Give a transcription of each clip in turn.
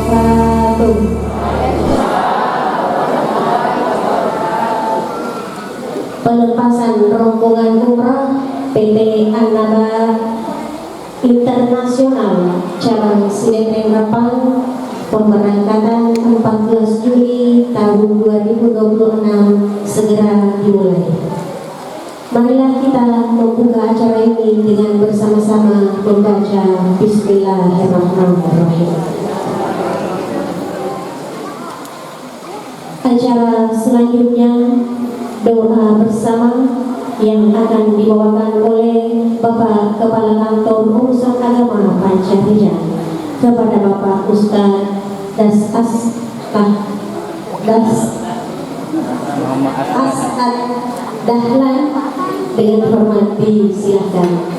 wabarakatuh. Pelepasan rombongan umrah PT Annaba Internasional cabang Sideteng Rapang, pemberangkatan 14 Juli tahun 2026 segera dimulai. Marilah kita membuka acara ini dengan bersama-sama membaca Bismillahirrahmanirrahim. Acara selanjutnya doa bersama yang akan dibawakan oleh Bapak Kepala Kantor Urusan Agama Pancahijan kepada Bapak Ustaz As'ad Dahlan. Dengan hormat silakan.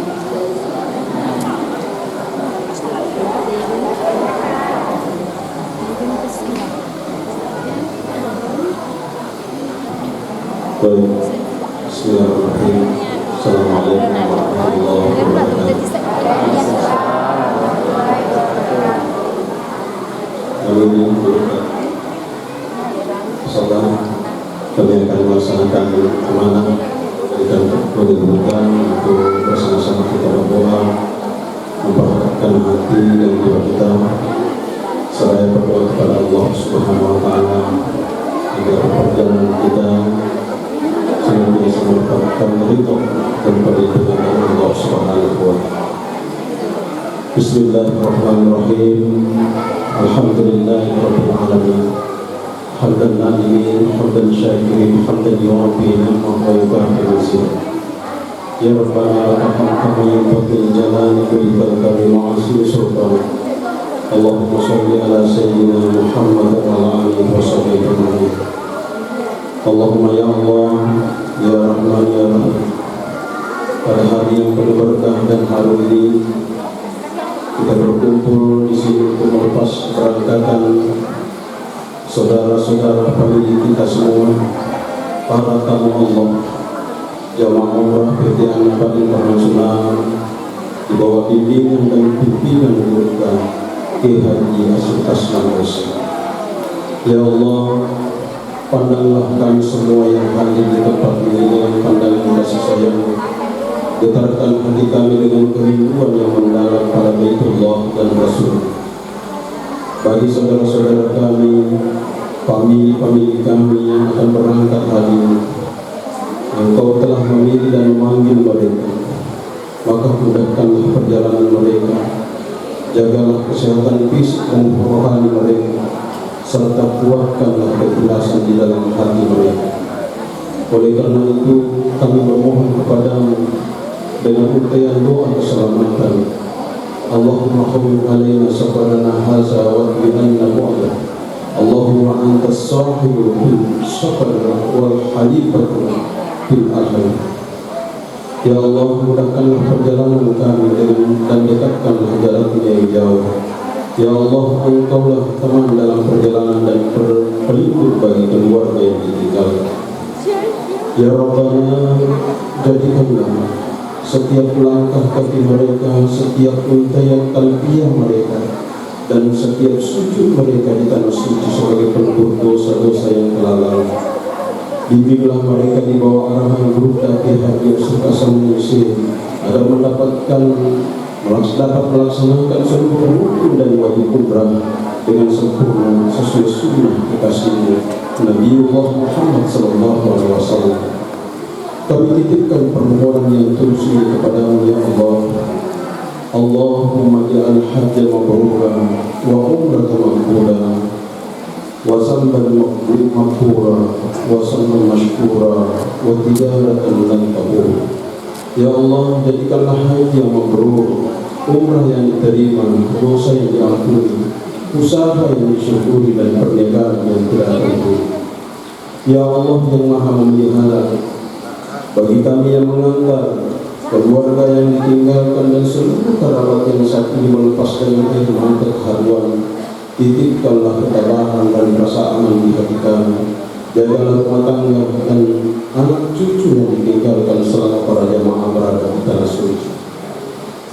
Baik, bismillahirrahmanirrahim. Assalamualaikum warahmatullahi wabarakatuh. Kami berkat salam kami akan melaksanakan amanah dan mengumpulkan untuk bersama-sama kita berdoa, memperhatikan hati dan jiwa kita, seraya berdoa kepada Allah Subhanahu Wa Taala agar perjalanan kita senantiasa mendapatkan ridho dan perlindungan dari Allah Subhanahu Wa Taala. Bismillahirrahmanirrahim. Alhamdulillahirabbil alamin. Hamdan na'imin, hamdan syakirin, hamdan yu'afi ni'mah wa yubahi mazid. Ya Rabbana lakal hamdu yanbaghi jalali wajhikal karim wa 'azimi sultanik. Allahumma shalli ala sayyidina Muhammad wa ala alihi wa sahbihi ajma'in. Allahumma ya Allah, ya Rahman, ya Rahim. Pada hari yang penuh berkah dan harum ini kita berkumpul di sini untuk melepas keberangkatan saudara-saudara famili kita semua, para tamu Allah, jamaah umrah PT Annaba Internasional di bawah bimbingan dan pimpinan Bapak Kiai Haji Asyid Asman Res. Ya Allah, pandanglah kami semua yang hadir di tempat ini dengan pandangan kasih sayang. Getarkan hati kami dengan kerinduan yang mendalam pada Baitullah dan Rasul. Bagi saudara-saudara kami, famili kami yang akan berangkat hari ini, Engkau telah memilih dan memanggil mereka, maka mudahkanlah perjalanan mereka, jagalah kesehatan fisik dan rohani mereka, serta kuatkanlah keikhlasan di dalam hati mereka. Oleh karena itu, kami memohon kepadamu dengan untayan doa keselamatan. Allahumma khawwin alaina safarana haza wa bi'anna bu'ala. Allahumma anta sahibu bil safar wal halifatu bil akhir. Ya Allah, mudahkanlah perjalanan kami dan dekatkanlah jalannya yang jauh. Ya Allah, Engkaulah teman dalam perjalanan dan pelindung bagi keluarga yang ditinggalkan. Ya Rabbana, jadikanlah setiap langkah kaki mereka, setiap untayan talbiyah mereka, dan setiap sujud mereka di tanah suci sebagai penebus dosa-dosa yang telah lalu. Bimbinglah mereka di bawah arahan Guru Kiai Haji Asyid Asman Res agar dapat melaksanakan seluruh rukun dan wajib umrah dengan sempurna sesuai sunnah kekasihnya Nabiullah Muhammad SAW. Kami titipkan permohonan yang tulus ini kepadamu ya Allah. Allahumma ja'al hajja mabruran wa umrata maqbulan wa zamban maghfura wa samman mashkura wa tijaratan lan tabur. Ya Allah, jadikanlah haji yang mabrur, umrah yang diterima, dosa yang diampuni, usaha yang disyukuri, dan perniagaan yang tidak terhenti. Ya Allah yang Maha Memelihara, bagi kami yang mengantar, keluarga yang ditinggalkan, dan seluruh kerabat yang saat ini melepas dengan air mata keharuan, titipkanlah ketabahan dan rasa aman di hati kami. Jagalah rumah tangga dan anak cucu yang ditinggalkan selama para jamaah berada di tanah suci.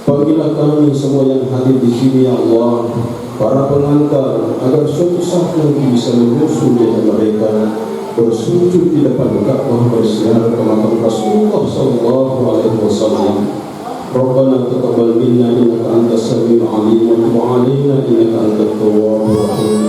Panggillah kami semua yang hadir di sini, ya Allah, para pengantar, agar suatu saat nanti bisa menyusul di mereka bersujud di depan Ka'bah bersiar ke makam Rasulullah sallallahu alaihi wasallam. Rabbana taqabbal minna innaka antas samiul alim wa tub 'alaina innaka antat tawwabur rahim.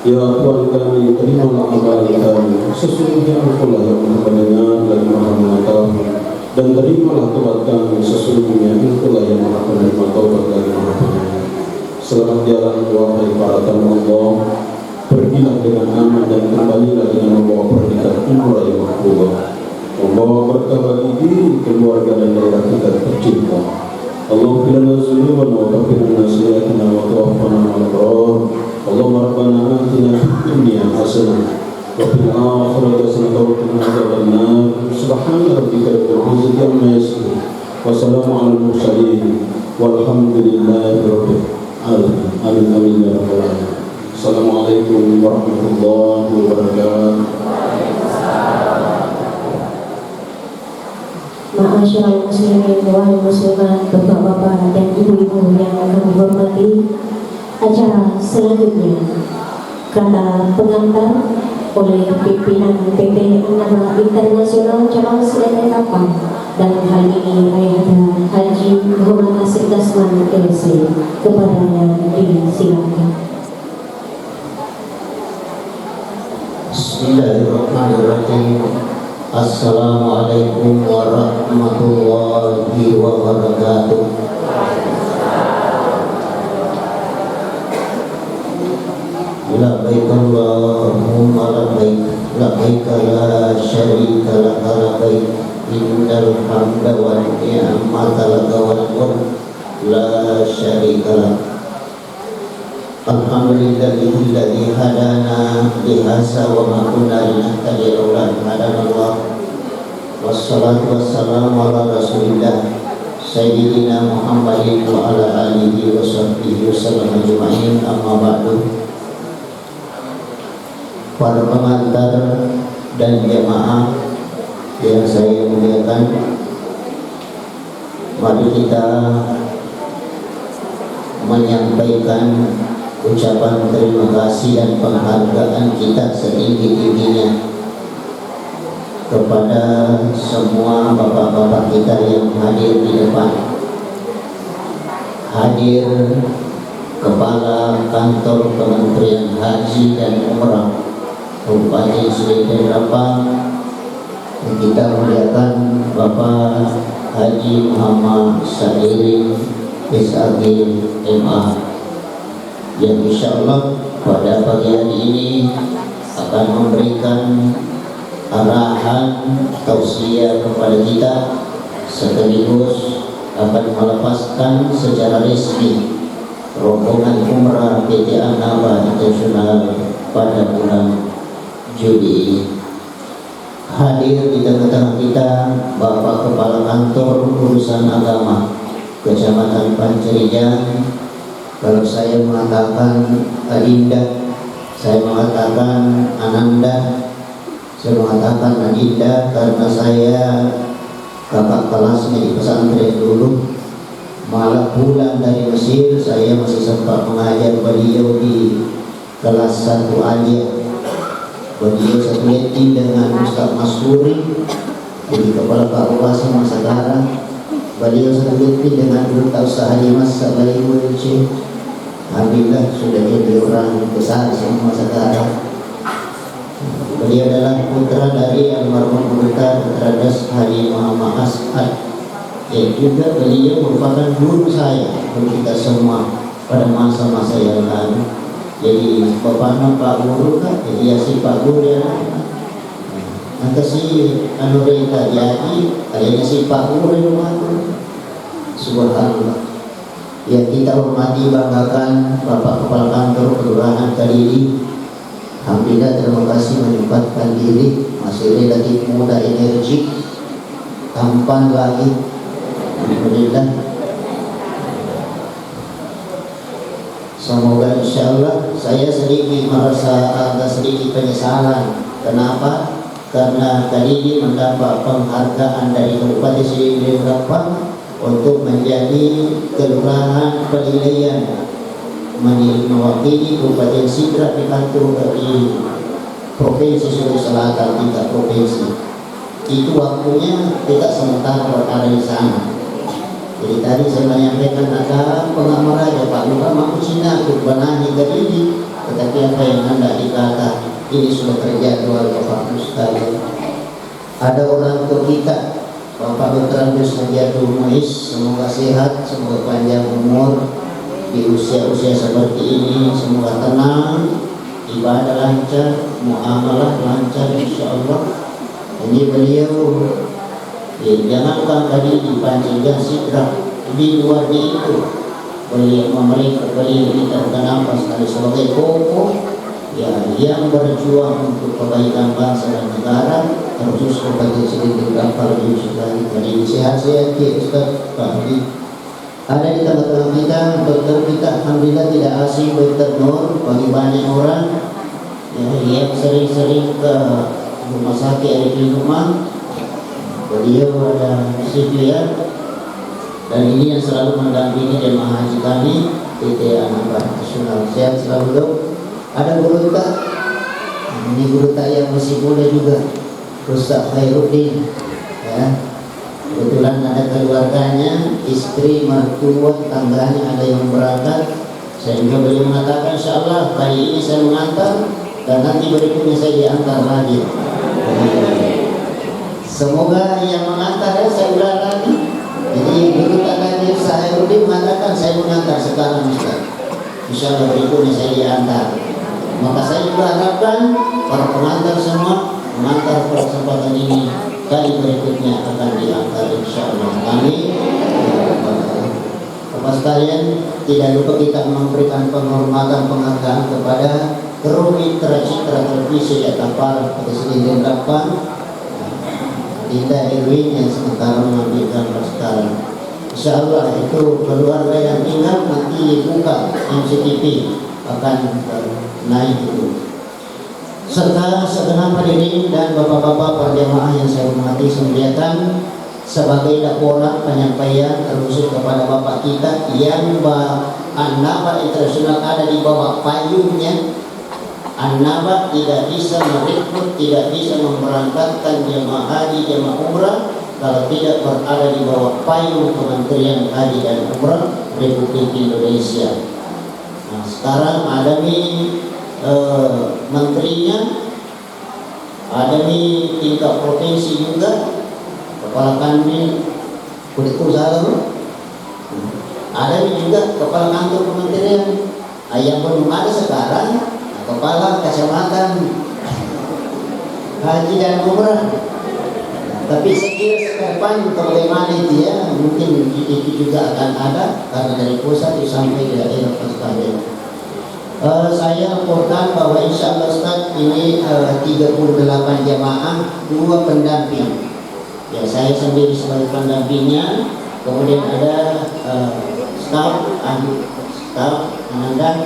Ya Tuhan kami, terimalah amal kami. Sesungguhnya Engkau lah yang Maha Mendengar dan Maha Mengetahui. Dan terimalah tobat kami, sesungguhnya Engkau lah yang Maha Penerima taubat dan Maha Penyayang. Selamat jalan wahai para tamu Allah. Pergilah dengan aman dan kembalilah dengan membawa predikat umrah yang makbul, membawa berkah bagi diri, keluarga dan daerah kita tercinta. Allahumma lana dzunubana wa ghfir lana sayyi'atina wa tawaffana ma'al abrar. Allahumma rabbana atina fid dunya hasanah wa fil akhirati hasanah wa qina adzabannar. Subhana rabbika rabbil izzati amma yasifun wa salamun 'alal mursalin walhamdulillahi rabbil alamin. Amin amin ya rabbal alamin. Assalamualaikum warahmatullahi wabarakatuh. Ma'asyiral muslimin wal muslimat, bapak-bapak dan ibu-ibu yang kami hormati, acara selanjutnya kata pengantar oleh pimpinan PT Anaba Internasional Cabang Selen Kapang, dan hal ini Ayahanda Haji Muhammad Nasir Dasman LC. Kepadanya disilakan. Bismillahirrahmanirrahim. Assalamualaikum warahmatullahi wabarakatuh. Labbaik Allahumma labbaik, labbaik la syarika laka labbaik, innal hamda wan ni'mata laka wal mulk la syarika lak. Alhamdulillahilladzi hadana li hadza wa ma kunna linahtadiya laula an hadana Allah. Wassalatu wassalamu ala Rasulillah Sayyidina Muhammadin wa ala alihi wa sahbihi wasallam ajma'in. Amma ba'du. Para pengantar dan jamaah yang saya muliakan, mari kita menyampaikan ucapan terima kasih dan penghargaan kita setinggi-tingginya kepada semua bapak-bapak kita yang hadir di depan. Hadir Kepala Kantor Kementerian Haji dan Umrah Kabupaten Selidan Rempang, kita muliakan Bapak Haji Muhammad Sa'irin SAG MA, yang insya Allah pada pagi hari ini akan memberikan arahan tausiah kepada kita, sekaligus akan melepaskan secara resmi rombongan umrah PT Anaba Internasional pada bulan Juli ini. Hadir di tengah-tengah kita Bapak Kepala Kantor Urusan Agama Kecamatan Pancerijan. Kalau saya mengatakan Adinda, saya mengatakan Ananda, saya mengatakan Adinda karena saya kakak kelasnya di pesantren dulu. Malah pulang dari Mesir, saya masih sempat mengajar beliau di kelas 1 aja. Beliau satu yatim dengan Ustaz Masuri, jadi kepala kabupaten masa sekarang. Beliau satu yatim dengan Ustaz Haji Mas Sabayu. Alhamdulillah sudah jadi orang besar semua sekarang. Beliau adalah putra dari almarhum Putra Haji Muhammad As'ad, yang juga beliau merupakan guru saya untuk kita semua pada masa-masa yang lalu. Jadi bapaknya Pak Guru kan, jadi si Pak Guru ya. Nanti si Anurita jadi kayaknya si Pak Guru yang mana? Subhanallah. Yang kita hormati banggakan Bapak Kepala Kantor Kelurahan Kadiri. Alhamdulillah, terima kasih menyempatkan diri, masih relatif muda, energik, tampan lagi. Alhamdulillah. Semoga insyaallah saya sedikit merasa agak sedikit penyesalan. Kenapa? Karena tadi mendapat penghargaan dari Kabupaten Selidan Rempang untuk menjadi kelurahan penilaian mewakili Kabupaten Sidrap di kantor dari Provinsi Sulawesi Selatan, 3 provinsi. Itu waktunya tidak sementara berada di sana. Jadi tadi saya menyampaikan ada pengamaraja Pak Luka Mampu Cina untuk benahi ini, tetapi apa yang Anda dikata ini sudah terjadi oleh Bapak sekali. Ada orang tua kita, Bapak Dr. Andus Nabiatul Muiz, semoga sehat, semoga panjang umur di usia-usia seperti ini, semoga tenang, ibadah lancar, muamalah lancar insyaallah. Ini beliau jangankan tadi di Panjang Sidrap, di luar itu beliau terkenal sekali sebagai tokoh ya, yang berjuang untuk kebaikan bangsa dan negara, terus sebagai sedikit kapal Yusuf lagi. Jadi sehat-sehat ya Ustaz Pak Haji. Ada di tengah-tengah kita dokter kita, alhamdulillah tidak asing, Dokter Nur. Bagi banyak orang ya, yang sering-sering ke rumah sakit di rumah, beliau ada CPR, dan ini yang selalu mendampingi jemaah haji kami PT Anambas Nasional. Sehat selalu dok. Ada guru tak? Ini guru tak yang masih muda juga, Ustaz Khairuddin ya. Kebetulan ada keluarganya, istri, mertua, tangganya ada yang berangkat, sehingga beliau mengatakan insyaallah kali ini saya mengantar dan nanti berikutnya saya diantar lagi. Semoga yang mengantar ya, saya ulang lagi. Jadi guru tadi Khairuddin mengatakan saya mengantar sekarang Ustaz. Insyaallah berikutnya saya diantar. Maka saya juga harapkan para pengantar semua mengantar kesempatan ini, kali berikutnya akan diantar insyaallah. Amin. Bapak sekalian, tidak lupa kita memberikan penghormatan penghargaan kepada kru mitra citra televisi Jakarta Presiden Depan Dinda Erwin yang sementara mengambil gambar sekarang. Insyaallah itu keluarga yang tinggal nanti buka MCTV akan naik itu. Serta segenap hadirin dan bapak-bapak para jemaah yang saya hormati sekalian, sebagai laporan penyampaian terkhusus kepada bapak kita yang Annaba Internasional ada di bawah payungnya. Annaba tidak bisa merekrut, tidak bisa memberangkatkan jemaah haji, jemaah umrah kalau tidak berada di bawah payung Kementerian Haji dan Umrah Republik Indonesia. Nah, sekarang ada nih menterinya, ada nih tingkat provinsi juga, kepala kanwil kulit usaha, ada nih juga kepala kantor kementerian. Yang belum ada sekarang kepala kecamatan haji dan umrah. Tapi saya kira ke depan bagaimana itu ya, mungkin itu juga akan ada karena dari pusat sampai daerah sekalian. Saya laporkan bahwa insya Allah Ustaz ini 38 jamaah, 2 pendamping. Ya, saya sendiri sebagai pendampingnya, kemudian ada staf, komandan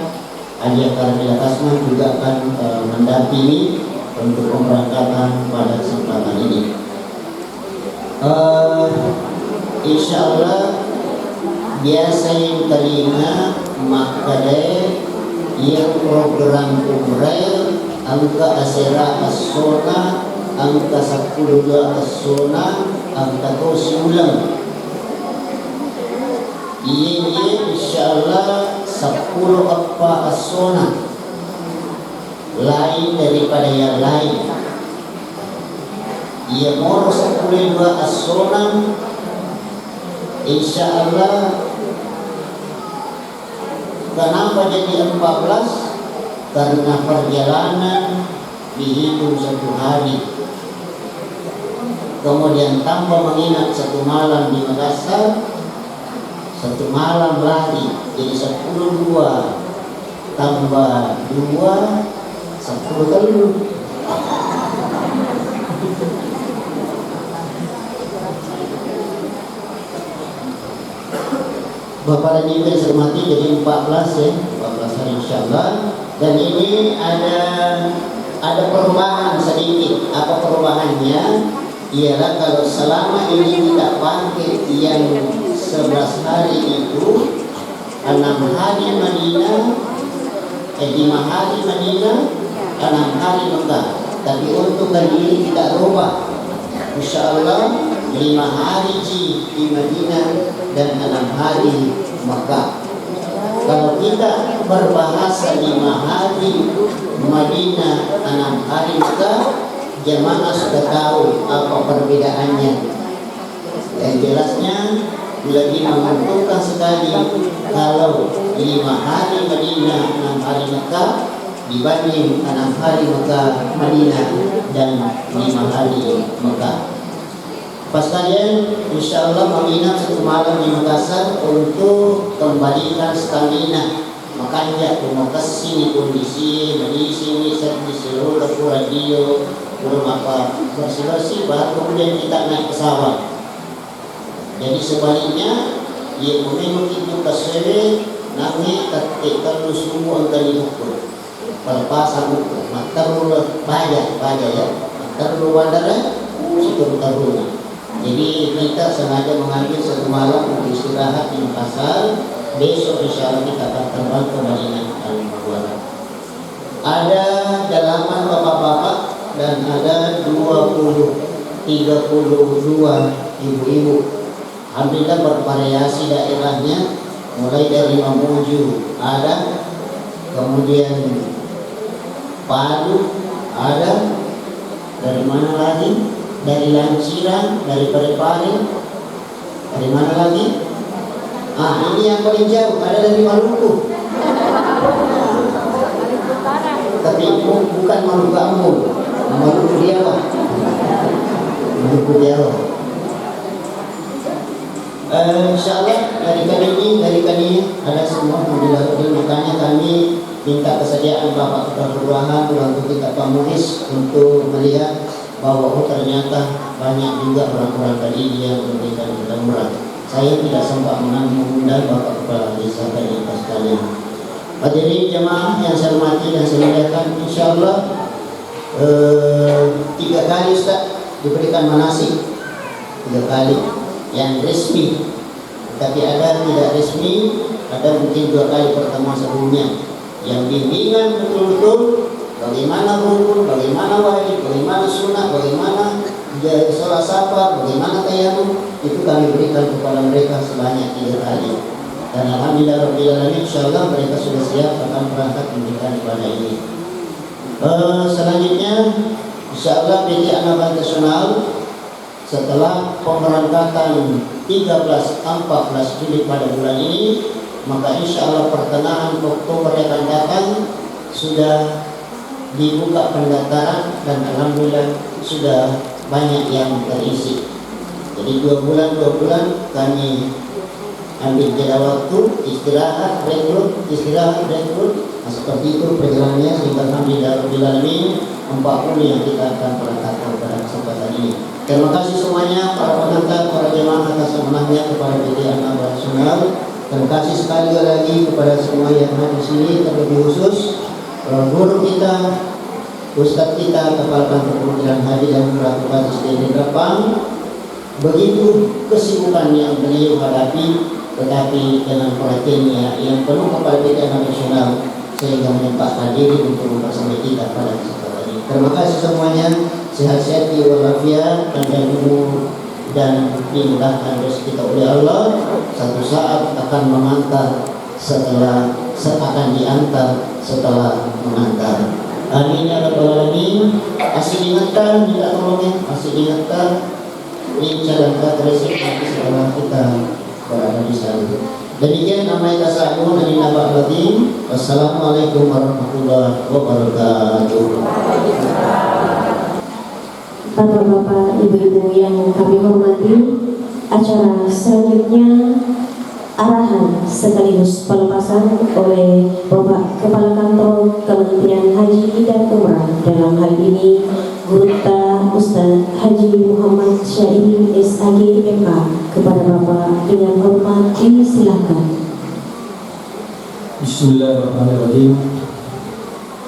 Haji Karmila Kasman juga akan mendampingi untuk pemberangkatan pada kesempatan ini. Insya Allah biasa yang terima makadai yang program umrah angka asera asona angka 10 asona angka ulang iya insyaallah 10 apa asona lain daripada yang lain. Ia mau 10 asona insyaallah. Kenapa jadi 14? Karena perjalanan dihitung 1 hari, kemudian tambah menginap 1 malam di Makassar, 1 malam lagi, jadi 10 2 tambah 2 10 kali. Bapak dan Ibu yang saya hormati, jadi 14 ya, 14 hari insyaallah. Dan ini ada perubahan sedikit. Apa perubahannya? ialah kalau selama ini tidak pakai yang 11 hari itu, 6 hari Madinah, 5 hari Madinah, 6 hari Mekah. Tapi untuk kali ini tidak rubah. Insya Allah 5 hari di Madinah dan 6 hari Mekah. Kalau kita berbahasa 5 hari Madinah, 6 hari Mekah, jemaah sudah tahu apa perbedaannya. Yang jelasnya lebih menguntungkan sekali kalau 5 hari Madinah, 6 hari Mekah dibanding 6 hari Mekah, Madinah dan 5 hari Mekah. Pas kalian insya Allah meminat 1 malam di Makassar untuk kembalikan stamina. Makanya mau kesini kondisi, sini di seluruh radio, belum apa bersih-bersih, baru kemudian kita naik pesawat. Jadi sebaliknya, ia memang itu kesini, nanti ketik terus semua angkali ukur, perpasan ukur, terlalu banyak ya, terlalu bandara, situ terlalu. Jadi kita sengaja mengambil 1 malam untuk istirahat di Makassar. Besok insya Allah kita akan terbang ke Madinah Al-Munawwarah. Ada dalaman bapak-bapak dan ada 32 ibu-ibu. Alhamdulillah bervariasi daerahnya, mulai dari Mamuju ada, kemudian Padu ada, dari mana lagi? Dari Lanciran, dari Parepare, dari mana lagi? Ini yang paling jauh, ada dari Maluku. Tapi bukan Maluku Ambon, Maluku Jawa. Maluku Jawa. Insya Allah dari kami ada semua. Makanya kami minta kesediaan Bapak Kepala Kelurahan untuk kita Pak Muiz untuk melihat bahwa ternyata banyak juga orang-orang tadi yang memberikan kita murah. Saya tidak sempat mengundang Bapak Kepala Desa dan sekalian. Hadirin jemaah yang saya hormati dan saya muliakan, insya Allah 3 kali Ustaz diberikan manasik, 3 kali yang resmi. Tapi ada tidak resmi, ada mungkin 2 kali pertemuan sebelumnya. Yang bimbingan betul-betul bagaimana rukun, bagaimana wajib, bagaimana sunnah, bagaimana sholat safar, bagaimana tayammum, itu kami berikan kepada mereka sebanyak 3 kali. Dan alhamdulillah rabbil alamin, insyaallah mereka sudah siap akan berangkat memberikan ibadah ini. Selanjutnya insyaallah PT Anaban Nasional setelah pemberangkatan 13-14 Juli pada bulan ini, maka insyaallah pertengahan Oktober yang akan datang sudah dibuka pendaftaran dan alhamdulillah sudah banyak yang terisi. Jadi 2 bulan kami ambil jeda waktu, istirahat, rekrut. Nah, seperti itu perjalanannya sehingga alhamdulillah rabbil alamin 40 yang kita akan berangkatkan pada kesempatan ini. Terima kasih semuanya para pengantar, para jemaah atas amanahnya kepada PT Anaban Nasional. Terima kasih sekali lagi kepada semua yang hadir di sini, terlebih khusus guru kita, Ustadz kita, Kepala Kantor Kementerian Haji dan Umrah Bupati Sdn Rempang. Begitu kesibukan yang beliau hadapi, tetapi dengan perhatiannya yang penuh kepada PT Anaban Nasional sehingga menyempatkan diri untuk mempersembahkan kita pada kesempatan ini. Terima kasih semuanya, sehat-sehat walafiat, panjang umur dan dimudahkan rezeki kita oleh Allah. Satu saat akan mengantar akan diantar setelah mengantar. Amin ya rabbal alamin. Asik diingatkan, tidak tolongnya, asik diingatkan. Insya Allah terisi nanti setelah kita berada di sana. Demikian namanya tasawuf dari Nabi Latin. Wassalamualaikum warahmatullahi wabarakatuh. Bapak-bapak, ibu-ibu yang kami hormati, acara selanjutnya arahan sekaligus pelepasan oleh Bapak Kepala Kantor Kementerian Haji dan Umrah, dalam hal ini Gurta Ustaz Haji Muhammad Syahid SAG MK. Kepada Bapak dengan hormat disilakan. Bismillahirrahmanirrahim.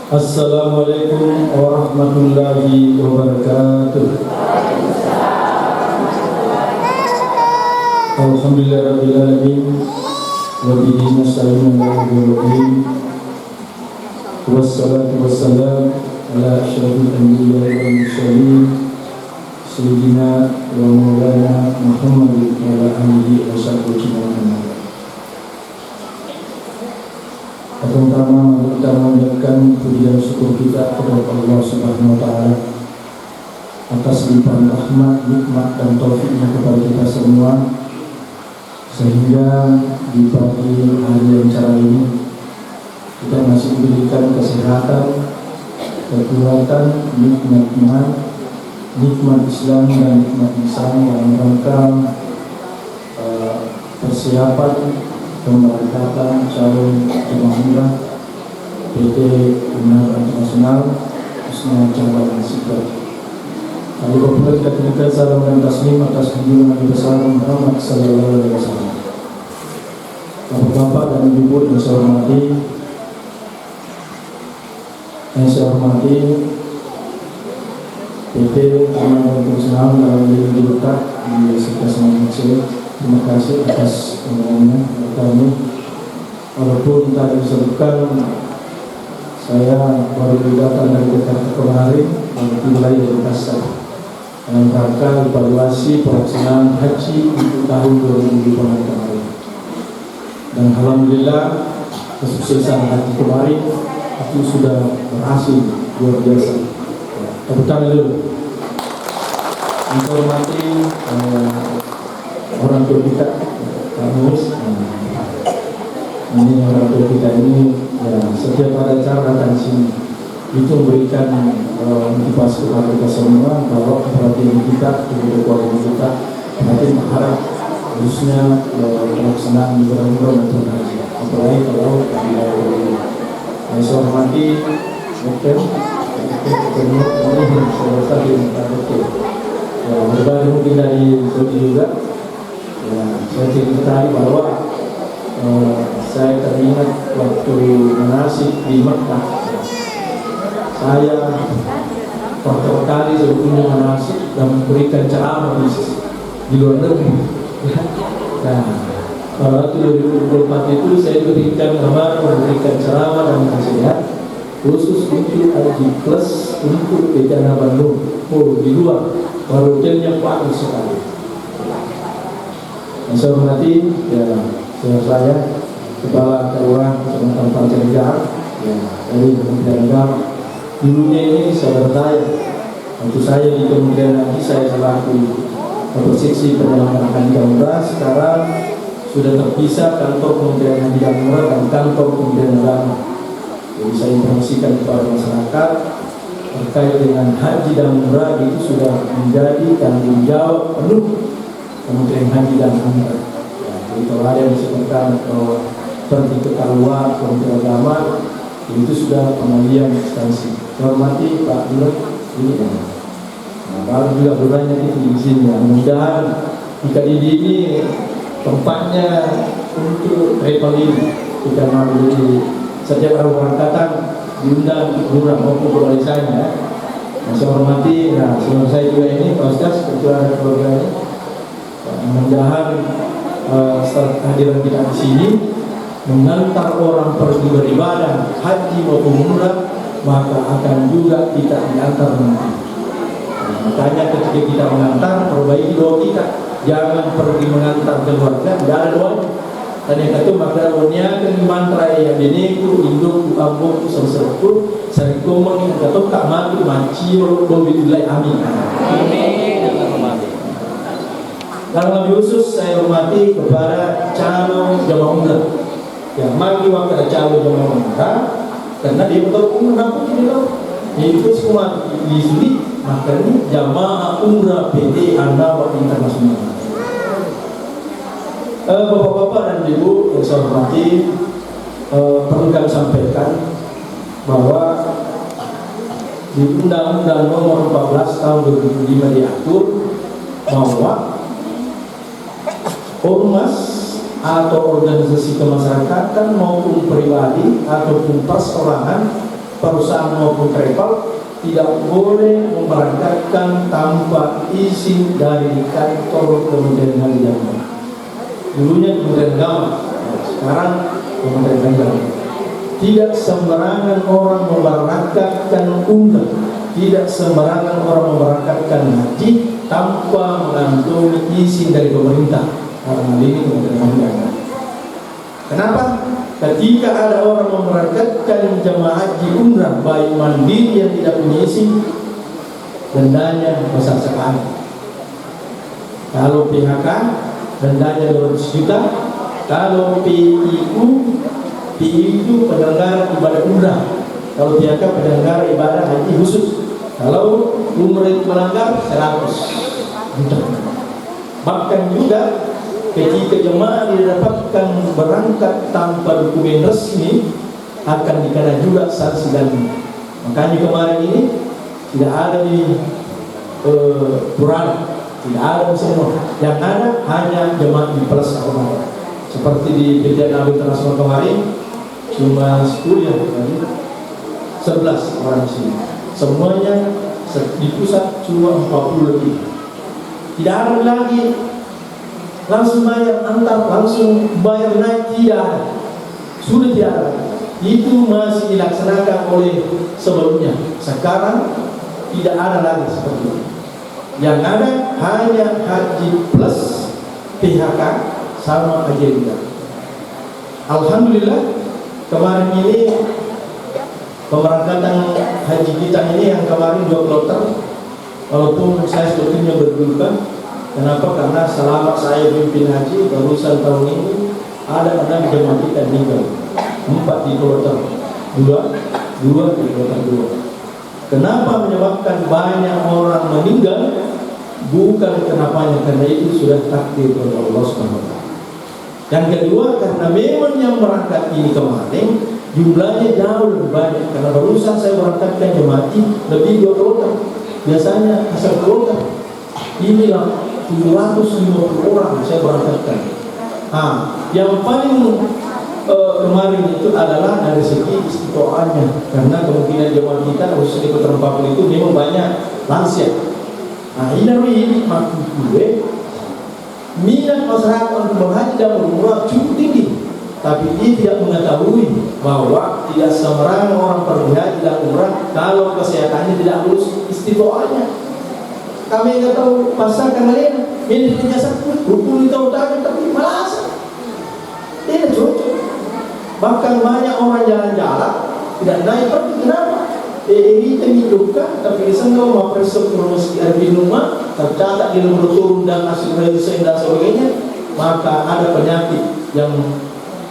Assalamualaikum warahmatullahi wabarakatuh. Alhamdulillahirrahmanirrahim. Wabihi nasta'inu ala umuri wassalatu wassalam ala asyrafil anbiya wal mursalin sayyidina wa maulana Muhammadin wa ala alihi wa sahbihi ajma'in. Pertama kita mengucapkan puji dan syukur kita kepada Allah Subhanahu wa taala atas limpahan rahmat, nikmat dan taufiknya kepada kita semua, sehingga di pagi hari yang cerah ini kita masih diberikan kesehatan, kekuatan, nikmat Islam dan nikmat Islam dalam rangka persiapan pemberangkatan calon jemaah umrah PT Unhar Internasional khususnya cabang Sidrap. Kali populer kita berikan salam dan taslim atas junjungan Nabi besar Muhammad sallallahu alaihi wasallam. Bapak-bapak dan ibu yang saya hormati, PT Unhar Internasional dalam diri letak di Sekitar Malaysia. Terima kasih atas undangannya kami. Walaupun tadi disebutkan saya baru datang dari Jakarta kemarin, mulai dari Kasar dalam rangka evaluasi pelaksanaan haji untuk tahun 2020 kemarin. Dan alhamdulillah kesuksesan haji kemarin itu sudah berhasil luar biasa. Tepuk tangan dulu. Informasi orang tua kita, Kamus. Ini orang tua kita ini ya, setiap ada acara datang sini itu memberikan motivasi kepada kita semua bahwa perhatian kita kepada keluarga kita, perhatian berharap khususnya pelaksanaan ibadah umrah dan haji. Apalagi kalau saya hormati dokter, berbagi mungkin dari Saudi juga. Ya, saya cerita bahwa saya teringat waktu manasik di Mekah. Saya pertama kali sebelumnya manasik dan memberikan ceramah di luar negeri. Nah, pada waktu 2024 itu saya berikan nama memberikan ceramah dan nasihat khusus untuk haji plus untuk Bejana Bandung. Oh, di luar, baru hotelnya bagus sekali. Saya hormati ya, saya Kepala Keuangan Kementerian Pancanegaraan ya, dari Kementerian Agama. Dulunya ini saudara saya, waktu saya di Kementerian Haji saya selaku Persiksi Penyelenggaraan Haji dan Umrah. Sekarang sudah terpisah kantor Kementerian Haji dan Umrah dan kantor Kementerian Agama. Jadi saya informasikan kepada masyarakat terkait dengan haji dan umrah itu sudah menjadi tanggung jawab penuh Kementerian Haji dan Umrah. Ya, jadi kalau ada yang disebutkan pergi ke keluar Kementerian Agama itu sudah pengalian instansi. Hormati Pak Dirut ini. Nah, kalau juga berbanyak itu di sini. Mudah-mudahan jika ini tempatnya untuk traveling kita mau jadi setiap berangkatan diundang murah maupun beralisanya. Saya hormati, nah sebelum saya juga ini Pak Ustaz ketua keluarga ini. Mudah-mudahan setelah kehadiran kita di sini mengantar orang pergi beribadah haji maupun umrah, maka akan juga kita diantar nanti. Makanya ketika kita mengantar, perbaiki doa kita. Jangan pergi mengantar keluarga, tidak ada doanya. Dan yang kedua, maka doanya kan mantra yang diniku, induk, abuk, serserku, serikumang yang kata tak mati, maci, bobidulai, amin. Dan lebih khusus saya hormati kepada calon jemaah umrah. Ya, mari waktu calon jemaah umrah, karena dia betul umrah pun tidak tahu. Itu semua di sini, makanya jamaah umrah PT Unhar Internasional. Bapak-bapak dan ibu yang saya hormati, perlu kami sampaikan bahwa di Undang-Undang Nomor 14 Tahun 2005 diatur bahwa ormas atau organisasi kemasyarakatan maupun pribadi ataupun perseorangan, perusahaan maupun travel tidak boleh memberangkatkan tanpa izin dari kantor Kementerian Haji dan Umrah. dulunya Kementerian Agama, sekarang Kementerian Agama. Tidak sembarangan orang memberangkatkan umrah, tidak sembarangan orang memberangkatkan haji tanpa mengantongi izin dari pemerintah. Karena ini Kementerian Agama. Kenapa? Ketika ada orang memberangkatkan jamaah haji umrah baik mandiri yang tidak punya izin, dendanya besar sekali. Kalau PHK dendanya 200 juta. Kalau PIU itu penyelenggara ibadah umrah. Kalau PHK penyelenggara ibadah haji khusus. Kalau umrah itu melanggar 100 juta. Bahkan juga ketika jemaah didapatkan berangkat tanpa dokumen resmi akan dikena juga sanksi ganda. Makanya kemarin ini tidak ada di Purana, tidak ada di semua. Yang ada hanya jemaah di plus Ahmad. Seperti di PT Nabi Internasional kemarin cuma 10 ya, 11 orang di sini. Semuanya di pusat cuma 40 lebih. Tidak ada lagi langsung bayar antar, langsung bayar naik, tidak ada. Sudah tidak ada. Itu masih dilaksanakan oleh sebelumnya. Sekarang tidak ada lagi seperti itu. Yang ada hanya haji plus PHK sama haji ringan. Alhamdulillah kemarin ini pemberangkatan haji kita ini yang kemarin 2 kloter, walaupun saya sebetulnya berduka. Kenapa? Karena selama saya pimpin haji barusan tahun ini ada 6 jemaah kita meninggal, 4 di kloter 2 di kloter 2. Kenapa menyebabkan banyak orang meninggal? Bukan kenapanya, karena itu sudah takdir oleh Allah SWT. Yang kedua, karena memang yang berangkat ini kemarin jumlahnya jauh lebih banyak. Karena barusan saya berangkatkan jemaah lebih 2 kloter. Biasanya asal kloter inilah 750 orang saya berangkatkan. Yang paling kemarin itu adalah dari segi istiqoahnya, karena kemungkinan jemaah kita khusus di Kota Papua itu memang banyak lansia. Ini maksud gue minat masyarakat untuk berhaji dan berumrah cukup tinggi, tapi dia tidak mengetahui bahwa tidak sembarangan orang pergi haji dan umrah kalau kesehatannya tidak lulus istiqoahnya. Kami nggak tahu pasal kalian ini punya satu hukum itu utama tapi malas tidak cocok. Bahkan banyak orang jalan-jalan tidak naik pergi. Kenapa? Ini hidupkan tapi disangka mau presok promosi di rumah tercatat di nomor turun dan hasil registrasi dan sebagainya, maka ada penyakit yang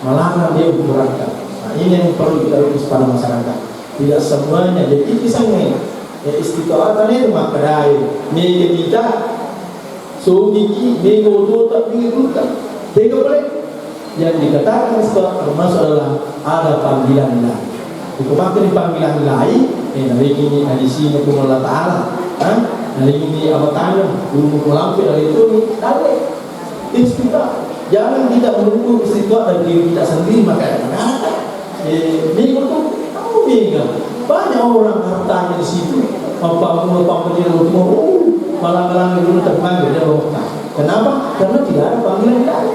melarang dia berangkat. Ini yang perlu kita urus pada masyarakat. Tidak semuanya jadi kisahnya. Istiqoah itu maka dai mega kita so gigi mega itu tak dibutuhkan tidak boleh. Yang dikatakan istiqoah termasuk adalah ada panggilan lain. Dikumpulkan panggilan lain. Dari ini di sini pun Allah Taala. Dari ini apa tangan belum melampaui dari itu ada istiqoah. Jangan kita menunggu istiqoah dari diri kita sendiri maka mega itu tahu mega. Banyak orang hartanya di situ, apa penjara malang-malang itu terpanggil dia rohkan. Kenapa? Karena tidak ada panggilan lain.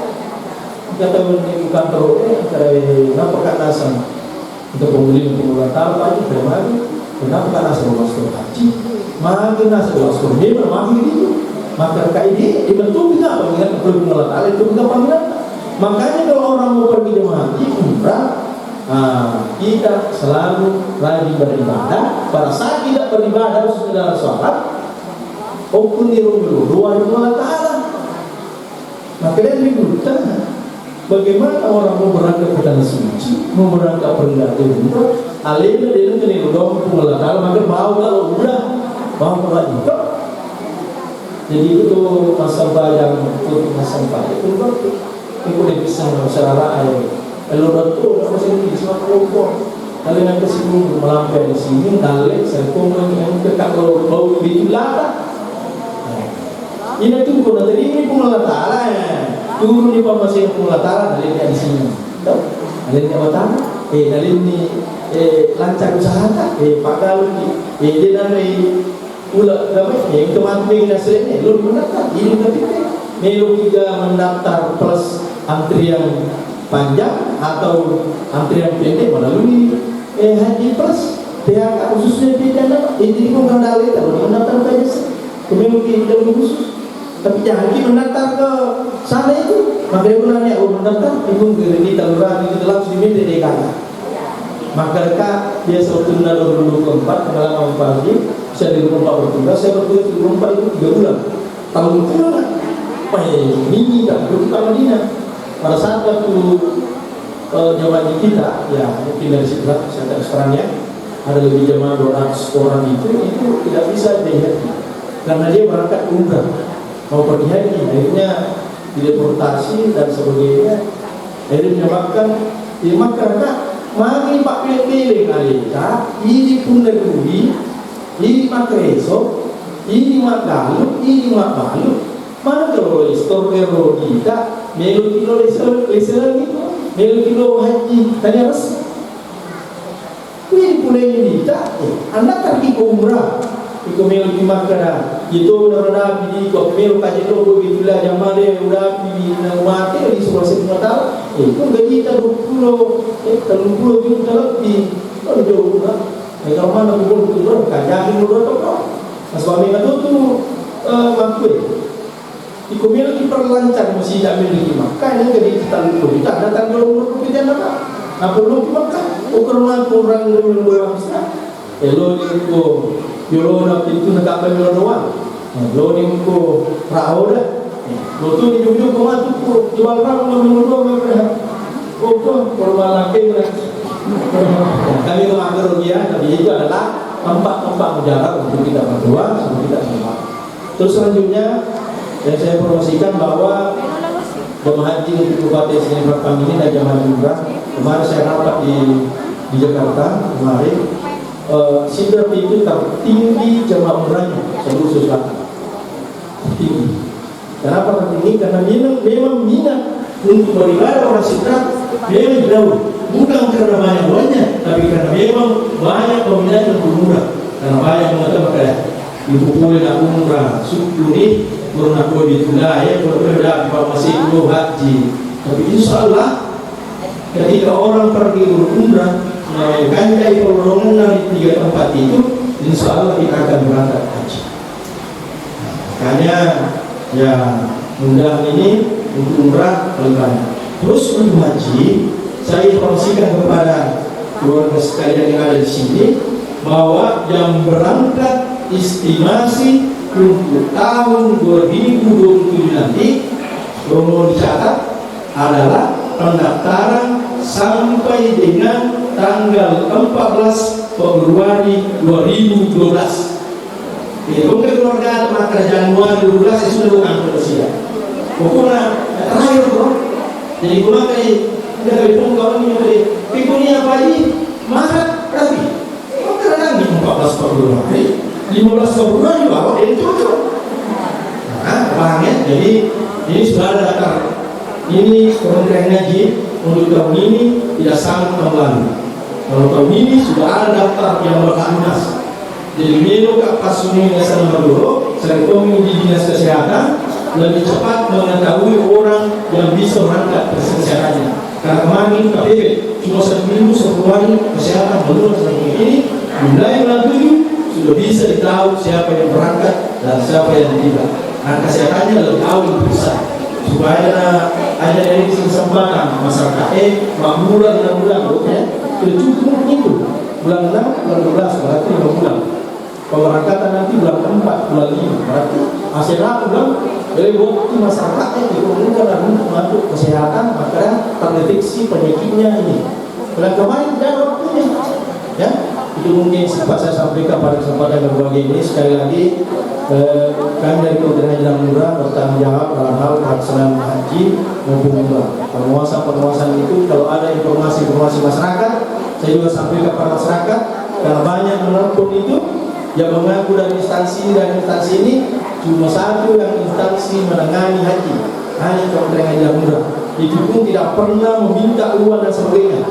Kita tahu ini bukan terus dari kenapa kata asal untuk pembeli tahu aja bermagi. Kenapa kata asal masuk haji? Makin asal masuk dia bermagi itu. Maka ini dibentuk kita panggilan perlu mengalat itu kita panggilan. Makanya kalau orang mau pergi jemaah haji umrah, kita selalu rajin beribadah. Pada saat tidak beribadah khususnya dalam sholat, ukun di rumah Allah Taala. Maka dia bertanya, bagaimana orang mau berangkat ke tanah suci, mau berangkat pergi umrah, alihnya dia dengan rumah Allah Taala, maka mau kalau udah mau pergi. Jadi itu masalah yang untuk masalah itu boleh bisa masalah air. Kalau betul, masih di semua kelompok. Kalau yang kesini melampaui di sini, dalek, saya komen yang dekat kalau bau di belakang. Ini tu pun tadi ini pun Allah Taala ya. Turun di pamasi pun Allah Taala dalek di sini. Tahu? Dalek apa tahu? Dalek ni lancar usaha tak? Padahal dia dari ulah dapat yang kematian nasrani. Lu mendaftar, ini berarti. Melu 3 mendaftar plus antrian panjang atau antrian pendek melalui Haji Plus PHK khususnya pidana ini mengendalikan kalau mendaftar ke jasa memiliki jalur khusus, tapi jangan kita mendaftar ke sana itu maka dia nanya mendaftar ibu di taluran itu langsung diminta dia kata maka dia selalu tunda 2024 pengalaman pagi saya di rumah bertugas saya bertugas di rumah itu 3 bulan tahun pulang ini kan bertukar Madinah pada saat waktu jamaah kita ya mungkin dari sebelah saya sekarangnya ada lebih jamaah 200 orang itu tidak bisa dilihat karena dia berangkat umrah mau pergi haji akhirnya dideportasi dan sebagainya akhirnya menyebabkan ya maka mari Pak pilih-pilih kali ini pun negeri ini mak resok ini mak galuh ini mak balu mana kalau istor kero kita melu kilo lesel gitu melu kilo haji tadi harus ini pula ini kita anda pergi ke umrah iko melu di Makkah itu udah di kok melu kaji logo gitulah jamaah dia udah di mati di sebelah tahun itu gaji kita 30 juta lebih kalau jauh lah kalau mana pun itu kajian dulu atau suami itu tuh makwe iko melu diperlancar masih tidak memiliki makanya jadi kita lupa kita datang ke umur kita apa perlu di Makkah ukuran kurang dari orang Islam elo itu yolo na pintu na kapal yolo doang lo ni ko rao dah lo tu ni jujur ko matu ko jual rao lo mulu mereka ko formal lagi kami itu agar dia tapi itu adalah tempat-tempat mujarab untuk kita berdoa sebelum kita sembah. Terus selanjutnya yang saya promosikan bahwa jemaah haji untuk Kabupaten Sini Batam ini dan jemaah umrah kemarin saya rapat di Jakarta kemarin Sidrap itu tertinggi jemaah umrahnya seluruh Selatan tinggi. Kenapa tertinggi? Karena memang minat untuk beribadah orang Sidrap memang jauh, bukan karena banyak tapi karena memang banyak peminat untuk umrah. Karena banyak mengatakan kayak ibu boleh nak umrah, suku ni baru nak boleh ditulai ya, baru masih belum haji. Tapi insyaallah ketika orang pergi berumrah kan dari perlongan di 3 tempat itu insyaallah kita akan berangkat haji. Makanya ya undang ini untuk umrah paling banyak. Terus untuk haji saya informasikan kepada keluarga sekalian yang ada di sini bahwa yang berangkat estimasi untuk tahun 2027 nanti perlu dicatat adalah pendaftaran sampai dengan tanggal 14 Februari 2012. Itu keluarga maka Januari 2012 sudah bukan persiapan. Pokoknya terakhir bro. Jadi gua kayak udah berhitung kalau ini pikirnya apa ini Maret berarti. Maka lagi 14 Februari, 15 Februari baru dia cocok. Nah, paham ya? Jadi ini sudah ada daftar. Ini Kementerian Haji untuk tahun ini tidak sama tahun lalu. Kalau tahun ini sudah ada daftar yang berlunas. Jadi menu pas sunyi dasar nomor dulu, saya di dinas kesehatan lebih cepat mengetahui orang yang bisa berangkat kesehatannya. Karena kemarin KPP cuma 1 minggu Februari kesehatan belum seperti ini. Mulai bulan 7 sudah bisa ditahu siapa yang berangkat dan siapa yang tidak. Nah kesehatannya lebih awal bisa supaya ada dari kesempatan masyarakat bulan 6 bulan ya cukup itu bulan 6 bulan 12 berarti 5 bulan pemberangkatan nanti bulan 4 bulan 5 berarti akhirnya bulan dari waktu masyarakatnya diperlukan dan untuk masuk kesehatan maka terdeteksi penyakitnya ini bulan kemarin dan waktunya ya itu mungkin sempat saya sampaikan pada kesempatan berbagai ini. Sekali lagi kami dari Kementerian Haji dan Umrah bertanggung jawab dalam hal pelaksanaan haji maupun umrah. Penguasaan itu kalau ada informasi masyarakat saya juga sampaikan kepada masyarakat karena banyak menelpon itu yang mengaku dari instansi ini cuma satu yang instansi menangani haji hanya Kementerian Haji dan Umrah. Itu pun tidak pernah meminta uang dan sebagainya.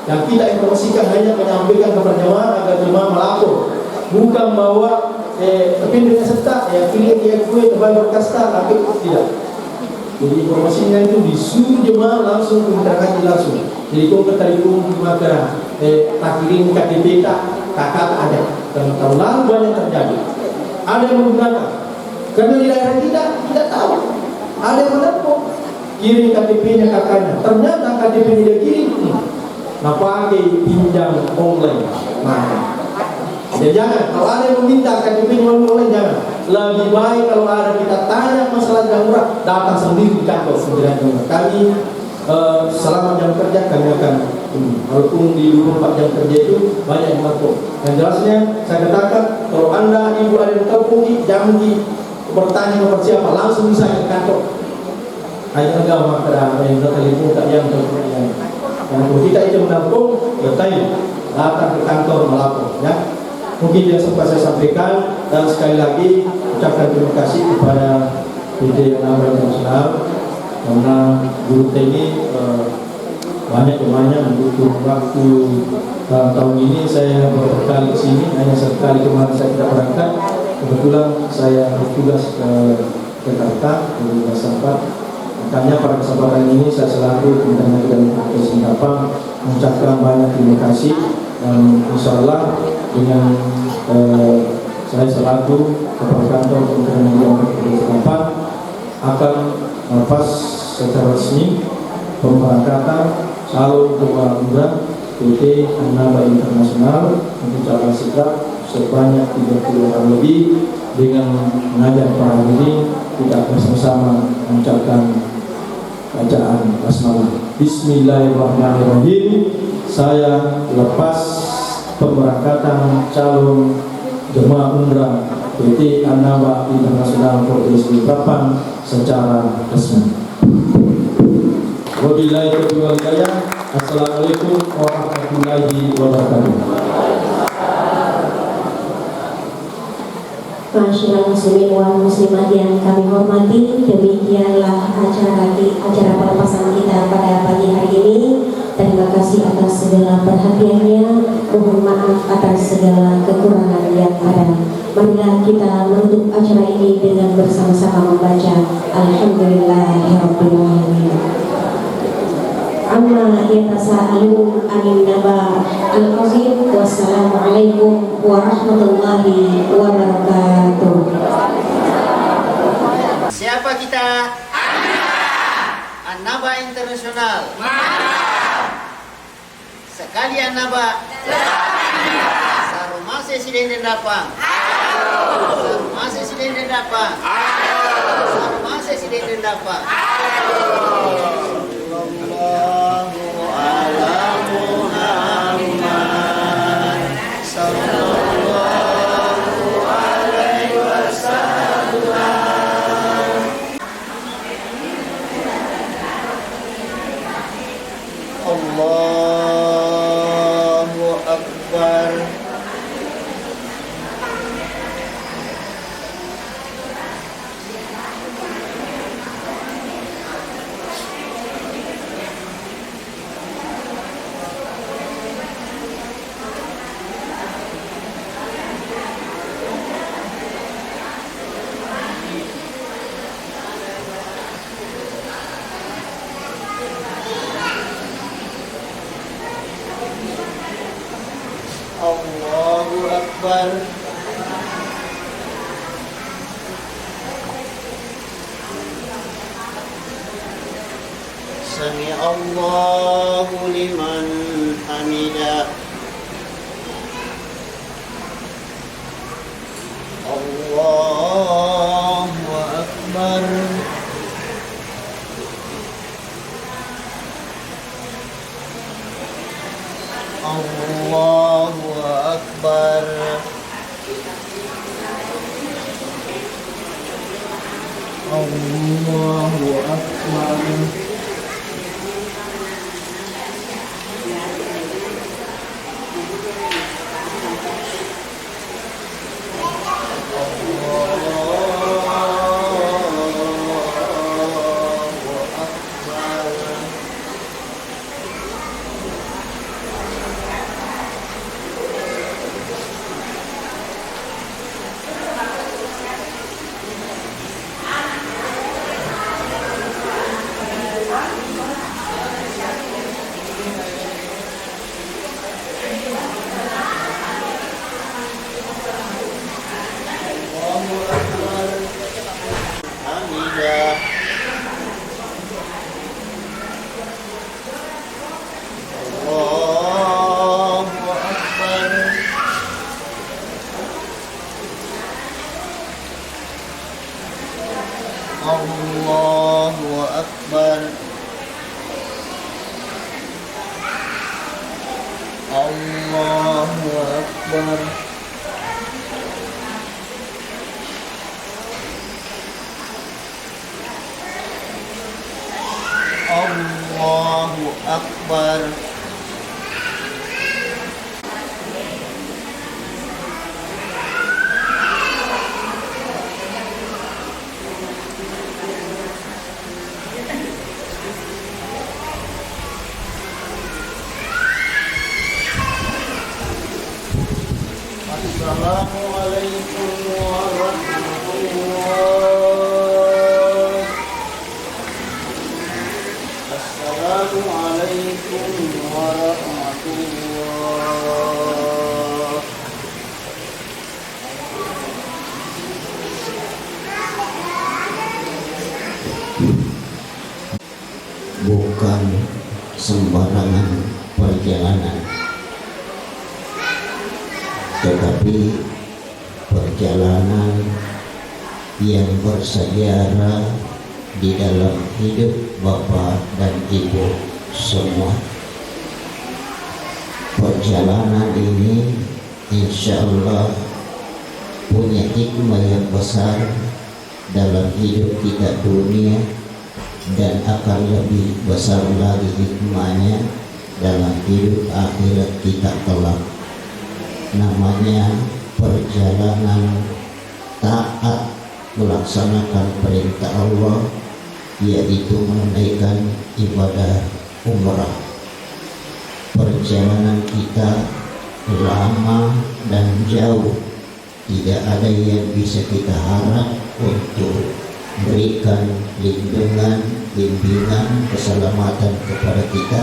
Yang kita informasikan hanya menyampaikan kepada jemaah agar jemaah melapor, bukan bahwa tapi dengan serta pilih gue terbaik berkasta tapi tidak. Jadi informasinya itu disuruh jemaah langsung ke Mitra Haji langsung. Jadi kau ketarikung di maka takirin KTP kakak ada. Dan tahun lalu banyak terjadi. Ada yang menggunakan. Karena di daerah kita tidak tahu. Ada yang menelepon kirim KTP-nya kakaknya. Ternyata KTP-nya dia kirim. Nah pakai pinjam online. Nah, ya jangan. Kalau ada yang meminta KTP online jangan. Lebih baik kalau ada kita tanya masalah jamurah, datang sendiri di kantor Kementerian Jamurah. Kami selama jam kerja kami akan walaupun di 24 jam kerja itu banyak yang melapor. Dan jelasnya saya katakan kalau anda ibu ada yang terpuji jangan bertanya kepada siapa, langsung bisa ke kantor. Hanya agama pada yang telepon tak yang terpuji. Dan kalau kita itu menampung, bertanya datang ke kantor melapor. Ya. Mungkin yang sempat saya sampaikan dan sekali lagi ucapkan terima kasih kepada PT An-Naba Internasional karena guru ini banyak membutuh waktu. Tahun ini saya beberapa kali ke sini, hanya sekali kemarin saya tidak berangkat. Kebetulan saya bertugas ke Jakarta di Basampat. Makanya pada kesempatan ini saya selaku Kementerian Haji dan Singapura mengucapkan banyak terima kasih dan insya Allah dengan saya selaku Kepala Kantor Kementerian Haji dan Singapura akan melepas secara resmi pemberangkatan calon jemaah umrah PT An-Naba Internasional untuk calon sikap sebanyak 30 orang lebih dengan mengajak para hadirin kita bersama-sama mengucapkan bacaan basmalah. Bismillahirrahmanirrahim. Saya lepas pemberangkatan calon jemaah umrah PT An-Naba Internasional Provinsi Balikpapan secara resmi. Wabillahi taufiq wal hidayah. Assalamualaikum warahmatullahi wabarakatuh. Masyaallah muslimin wal muslimat yang kami hormati, demikianlah acara pelepasan kita pada pagi hari ini. Terima kasih atas segala perhatiannya, mohon maaf atas segala kekurangan yang ada. Marilah kita menutup acara ini dengan bersama-sama membaca Alhamdulillahirabbil alamin. Amma yatasaalun anin naba al-azim. Wassalamualaikum warahmatullahi wabarakatuh. Siapa kita? An-Naba Internasional. Sekali An-Naba. Sarumase sidin dapang. Sarumase sidin dapang. Sarumase sidin dapang. Allahu Akbar. Allahu Akbar. Sami Allahu liman hamidah. Allahu Akbar. Allahu Akbar. Allahu Akbar. Allahu Akbar. Allahu Akbar. Assalamualaikum warahmatullahi. Assalamualaikum warahmatullahi. Bukan sembarangan perjalanan, tetapi perjalanan yang bersejarah di dalam hidup Bapak dan Ibu semua. Perjalanan ini insya Allah punya hikmah yang besar dalam hidup kita dunia, dan akan lebih besar lagi hikmahnya dalam hidup akhirat kita kelak. Namanya perjalanan taat melaksanakan perintah Allah, yaitu menunaikan ibadah umrah. Perjalanan kita lama dan jauh, tidak ada yang bisa kita harap untuk berikan lindungan, bimbingan, keselamatan kepada kita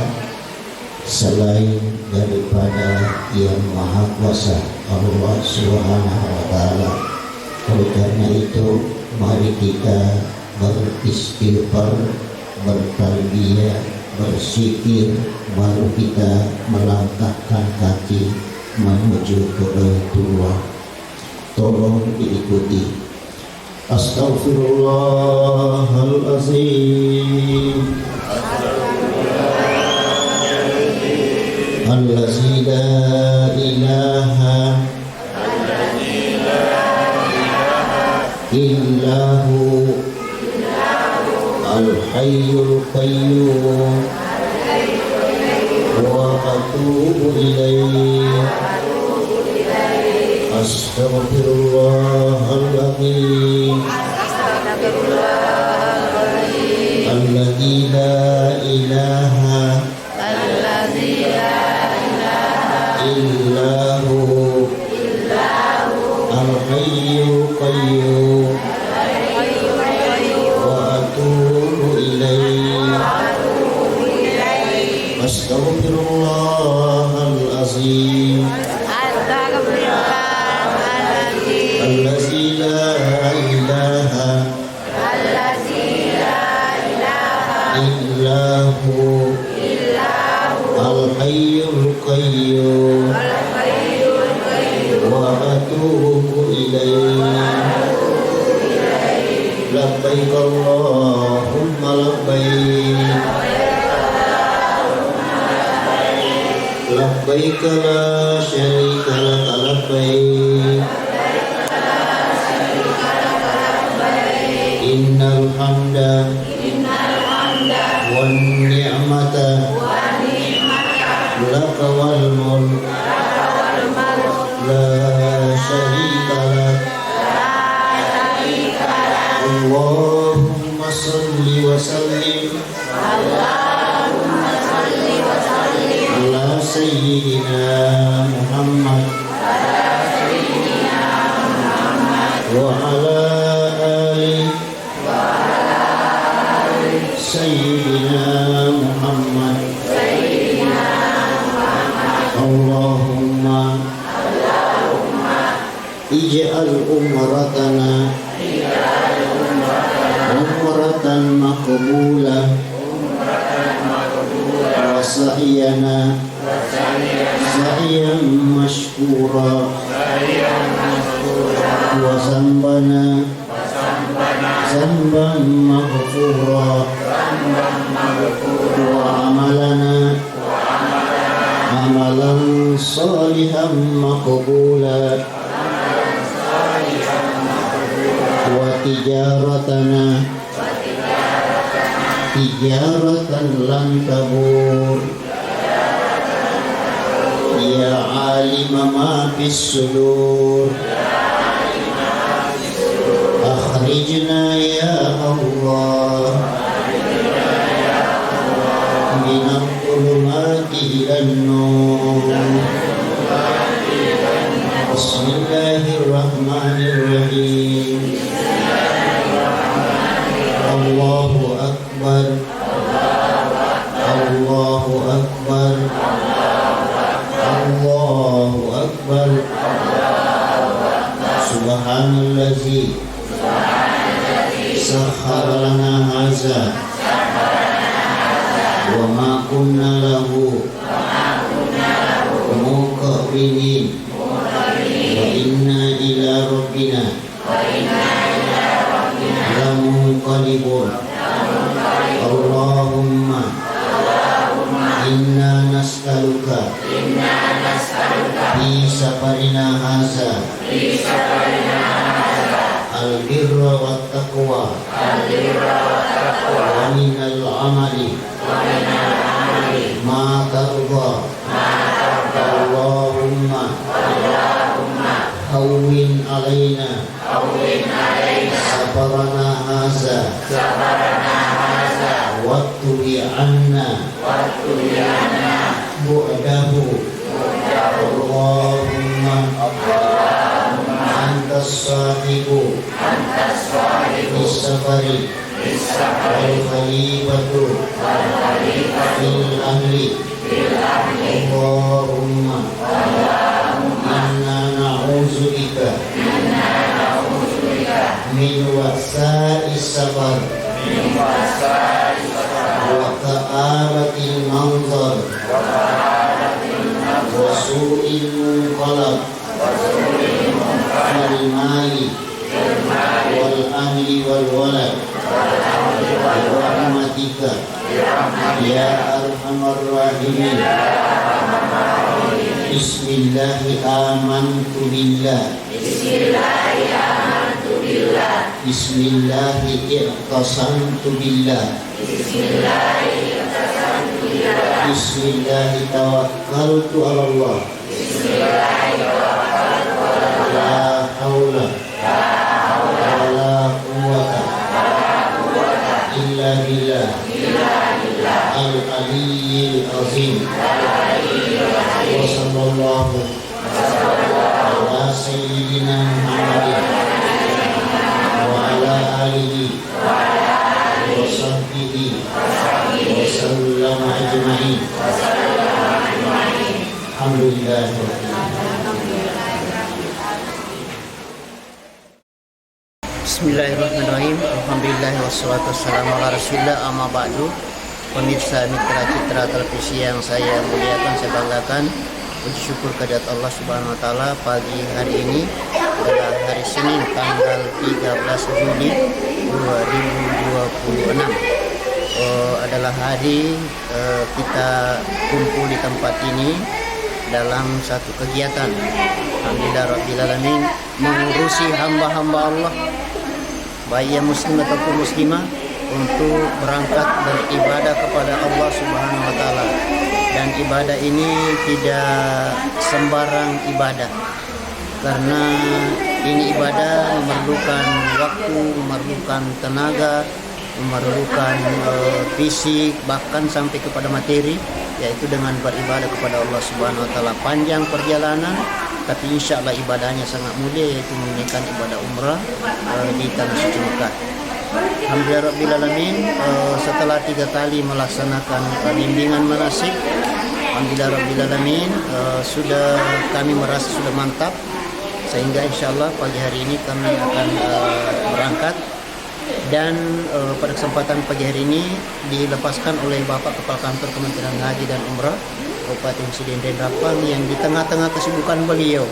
selain daripada yang Maha Kuasa Allah Subhanahu wa Ta'ala. Oleh karena itu, mari kita beristighfar, bertalbiyah, berzikir, baru kita melangkahkan kaki menuju ke Baitullah. Tolong diikuti. Astaghfirullahalazim. Allazi la ilaha illahu al-hayyul qayyum wa atubu ilayhi. Astaghfirullahalazim. Allazi la ilaha illahu al-hayyul qayyum wa atubu ilayhi. Astaghfirullahalazim. Allazi la ilaha illahu al-hayyul qayyum wa atubu ilayhi. Labbaik Allahumma labbaik, labbaik la syarika laka labbaik, innal hamda wan ni'mata laka wal mulk la syarika lak. Allahumma salli wa sallim ala sayyidina Muhammad wa ala ali sayyidina Muhammad. Allahumma ij'al umratana umratan maqbulah wa sa'yana sa'yan mashkura wa zambana zamban maghfura wa amalana عملا صالحا مقبولا وتجارتنا تجارة لن تبور يا عالم ما في الصدور أخرجنا يا الله من الظلمات إلى النور بسم الله الرحمن الرحيم الله أكبر الله أكبر الله أكبر سبحان الذي سخر لنا هذا وما كنا له مقرنين وإنا إلى ربنا لمنقلبون اللهم إنا نسألك في سفرنا هذا البر والتقوى ومن العمل ما ترضى اللهم هون علينا سفرنا هذا واكتب عنا بعده اللهم أنت الصاحب في السفر والخليفة في الأهل اللهم إنا نعوذ بك من وساء السفر وكآبة المنظر وسوء المنقلب في المال والأهل والولد برحمتك يا أرحم الراحمين بسم الله آمنت بالله بسم الله اعتصمت بالله بسم الله توكلت على الله لا حول ولا قوة إلا بالله العلي العظيم وصلى الله على سيدنا محمد وعلى آله وصحبه وسلم أجمعين الحمد لله رب العالمين. Bismillahirrahmanirrahim. Alhamdulillah wassalatu wassalamu ala rasulillah, amma ba'du. Pemirsa mitra citra televisi yang saya muliakan, saya banggakan, puji syukur kehadirat Allah Subhanahu wa taala, pagi hari ini adalah hari Senin tanggal 13 Juli 2026. Adalah hari kita kumpul di tempat ini dalam satu kegiatan, alhamdulillah rabbil alamin, mengurusi hamba-hamba Allah, baik yang muslim ataupun muslimah, untuk berangkat beribadah kepada Allah Subhanahu wa taala. Dan ibadah ini tidak sembarang ibadah, karena ini ibadah memerlukan waktu, memerlukan tenaga, memerlukan fisik, bahkan sampai kepada materi, yaitu dengan beribadah kepada Allah Subhanahu wa taala. Panjang perjalanan, tapi insya Allah ibadahnya sangat mulia, yaitu menunaikan ibadah umrah di Tanah Suci Mekah. Alhamdulillah rabbil alamin, setelah 3 kali melaksanakan bimbingan manasik, alhamdulillah rabbil alamin, kami merasa sudah mantap, sehingga insya Allah pagi hari ini kami akan berangkat. Dan pada kesempatan pagi hari ini dilepaskan oleh Bapak Kepala Kantor Kementerian Haji dan Umrah Kabupaten Sidendren Rapang, yang di tengah-tengah kesibukan beliau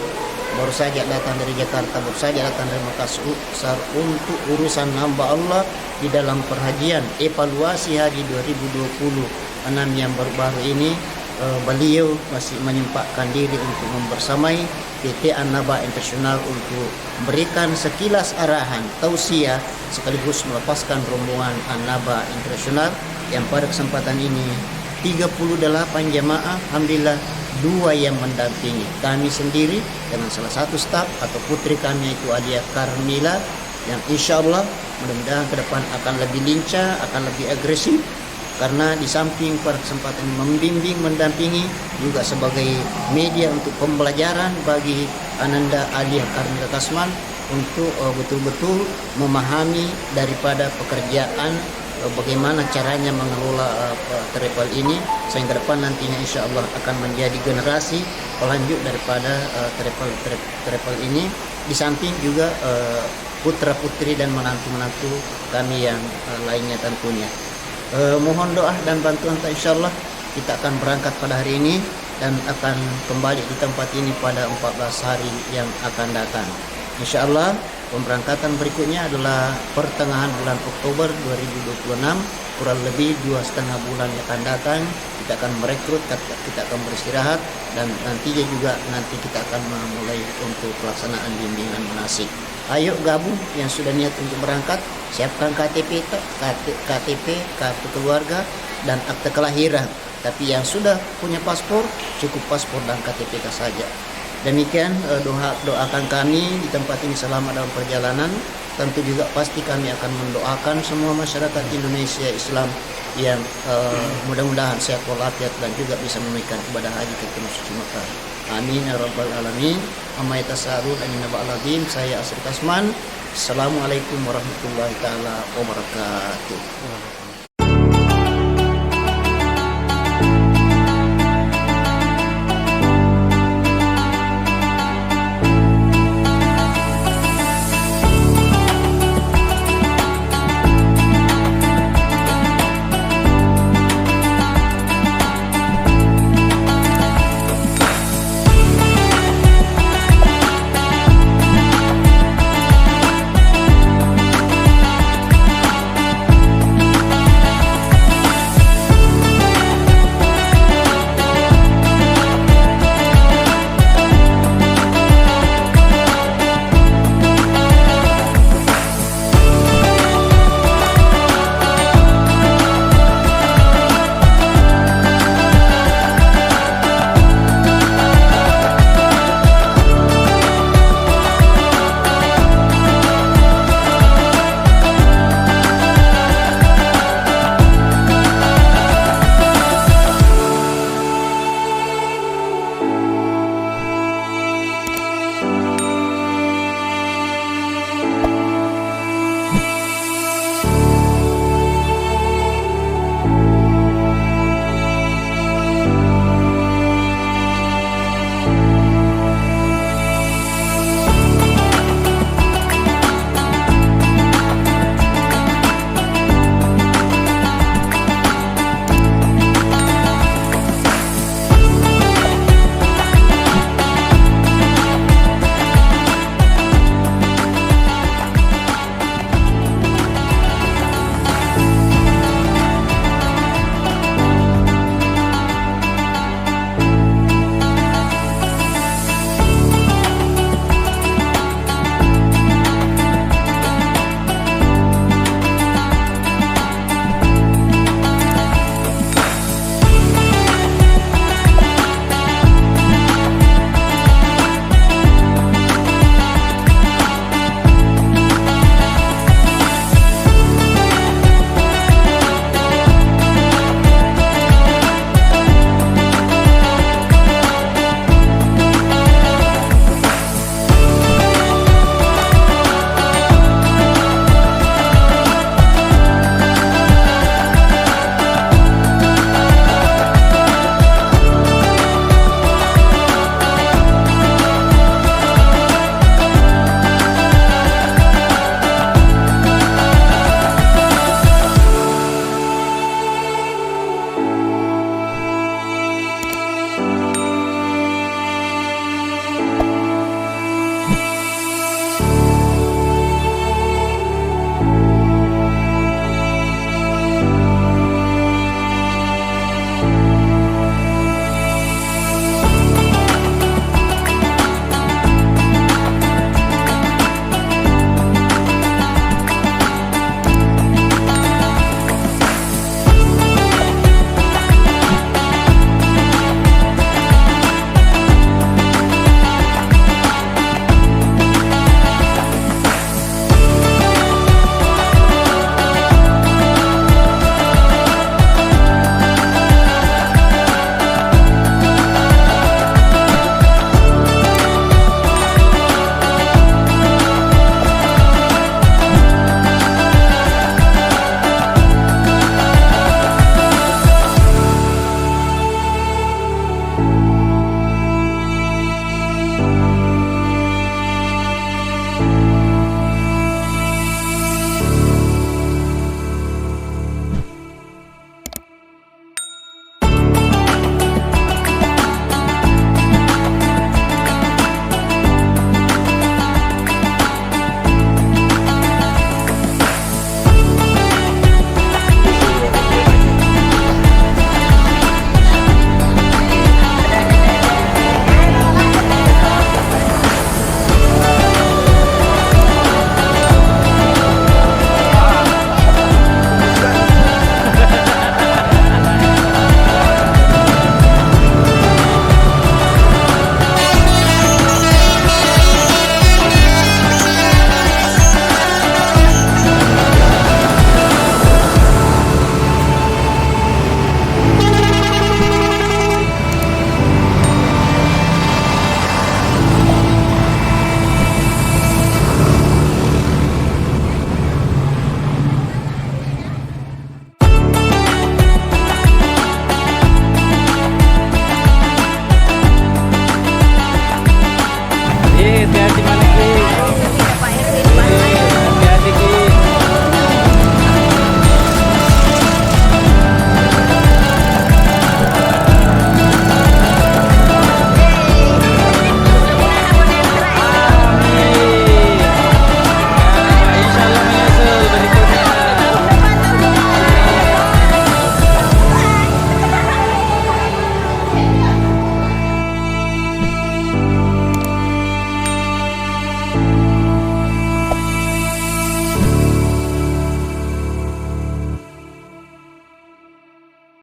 baru saja datang dari Jakarta, baru saja datang dari Makassar untuk urusan hamba Allah di dalam perhajian evaluasi haji 2026 yang baru-baru ini. beliau masih menyempatkan diri untuk membersamai PT An-Naba Internasional untuk memberikan sekilas arahan tausiah sekaligus melepaskan rombongan An-Naba Internasional yang pada kesempatan ini 38 jamaah, alhamdulillah 2 yang mendampingi kami sendiri dengan salah satu staf atau putri kami yaitu Alia Karmila yang insya Allah mudah-mudahan ke depan akan lebih lincah, akan lebih agresif karena di samping pada kesempatan membimbing, mendampingi juga sebagai media untuk pembelajaran bagi Ananda Alia Karmila Kasman untuk betul-betul memahami daripada pekerjaan bagaimana caranya mengelola travel ini sehingga depan nantinya insya Allah akan menjadi generasi pelanjut daripada travel ini di samping juga putra-putri dan menantu-menantu kami yang lainnya tentunya. Mohon doa dan bantuan insya Allah kita akan berangkat pada hari ini dan akan kembali di tempat ini pada 14 hari yang akan datang. Insya Allah pemberangkatan berikutnya adalah pertengahan bulan Oktober 2026, kurang lebih 2,5 bulan yang akan datang. Kita akan merekrut, kita akan beristirahat dan nantinya juga kita akan memulai untuk pelaksanaan bimbingan manasik. Ayo gabung yang sudah niat untuk berangkat, siapkan KTP, kartu keluarga dan akte kelahiran. Tapi yang sudah punya paspor, cukup paspor dan KTP saja. Demikian doakan kami di tempat ini selamat dalam perjalanan. Tentu juga pasti kami akan mendoakan semua masyarakat Indonesia Islam yang mudah-mudahan sehat walafiat dan juga bisa menunaikan ibadah haji ke Tanah Suci Mekah. Amin ya rabbal alamin. Amma yatasaalun anin naba'al azim. Saya Asri Kasman. Assalamualaikum warahmatullahi taala wabarakatuh.